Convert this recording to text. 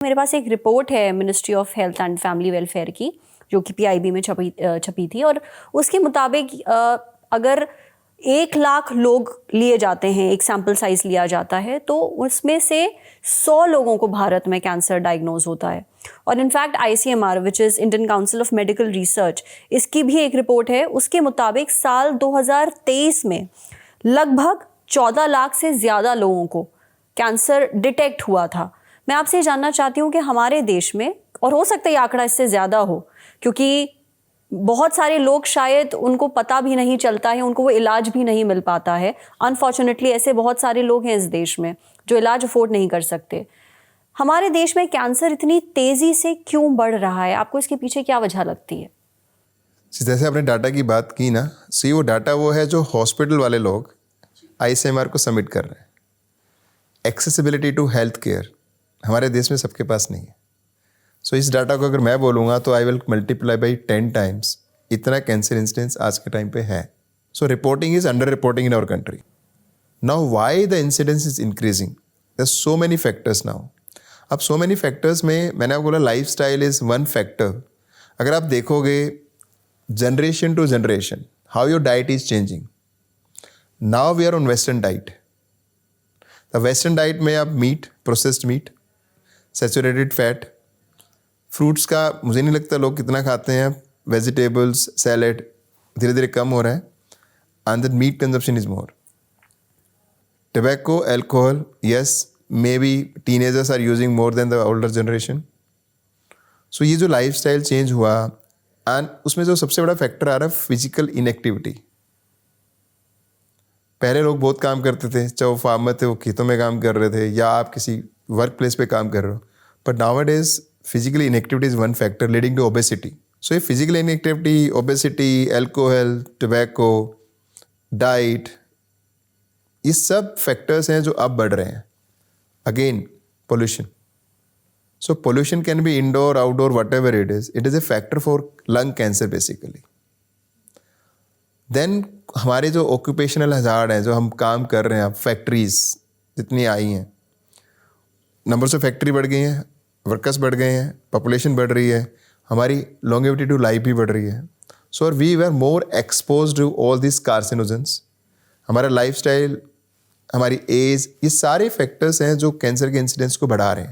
मेरे पास एक रिपोर्ट है ministry of health and family welfare की, जो कि PIB में छपी थी, और उसके मुताबिक अगर 1 लाख लोग लिए जाते हैं, एक सैंपल साइज लिया जाता है, तो उसमें से 100 लोगों को भारत में कैंसर डायग्नोज होता है। और in fact ICMR which is Indian council of medical research, इसकी भी एक रिपोर्ट है। उसके मुताबिक साल 2023 में लगभग 14 लाख से ज़्यादा लोगों को कैंसर डिटेक्ट हुआ था। मैं आपसे ये जानना चाहती हूँ कि हमारे देश में, और हो सकता है ये आंकड़ा इससे ज़्यादा हो, क्योंकि बहुत सारे लोग शायद उनको पता भी नहीं चलता है, उनको वो इलाज भी नहीं मिल पाता है। अनफॉर्चुनेटली ऐसे बहुत सारे लोग हैं इस देश में जो इलाज अफोर्ड नहीं कर सकते। हमारे देश में कैंसर इतनी तेज़ी से क्यों बढ़ रहा है? आपको इसके पीछे क्या वजह लगती है? जैसे आपने डाटा की बात की ना, सी वो डाटा वो है जो हॉस्पिटल वाले लोग ICMR को सबमिट कर रहे हैं। एक्सेसिबिलिटी टू हेल्थ केयर हमारे देश में सबके पास नहीं है। सो इस डाटा को अगर मैं बोलूँगा तो I will multiply by 10 times इतना कैंसर इंसिडेंस आज के टाइम पे है। So reporting is under reporting in our country. Now why the incidence is increasing? There so many factors now. अब सो मेनी फैक्टर्स में मैंने आपको बोला lifestyle is one factor. अगर आप देखोगे generation to generation how your diet is changing. Now we are on western diet. The western diet में आप meat, processed meat, saturated fat, fruits का मुझे नहीं लगता लोग कितना खाते हैं, वेजिटेबल्स, सैलेड धीरे धीरे कम हो रहा है, and the meat consumption is more. Tobacco, alcohol, yes maybe teenagers are using more than the older generation. So ये जो लाइफ स्टाइल चेंज हुआ, एंड उसमें जो सबसे बड़ा फैक्टर आ रहा है फिजिकल इनएक्टिविटी। पहले लोग बहुत काम करते थे, चाहे वो फार्मर थे, वो खेतों में काम कर रहे थे, या आप किसी वर्क प्लेस पे काम कर रहे हो, but nowadays physical inactivity is one factor leading to obesity. So ये physical inactivity, obesity, alcohol, tobacco, diet, ये सब फैक्टर्स हैं जो अब बढ़ रहे हैं। Again pollution. So pollution can be indoor, outdoor, whatever it is a factor for lung cancer basically. Then हमारे जो ऑक्यूपेशनल हजार्ड हैं, जो हम काम कर रहे हैं, अब फैक्ट्रीज जितनी आई हैं, नंबर्स ऑफ फैक्ट्री बढ़ गई हैं, वर्कर्स बढ़ गए हैं, पॉपुलेशन बढ़ रही है, हमारी लॉन्गेविटी टू लाइफ भी बढ़ रही है। So we were more expose to all this carcinogens. हमारा लाइफस्टाइल, हमारी एज, ये सारे फैक्टर्स हैं जो कैंसर के इंसिडेंस को बढ़ा रहे हैं।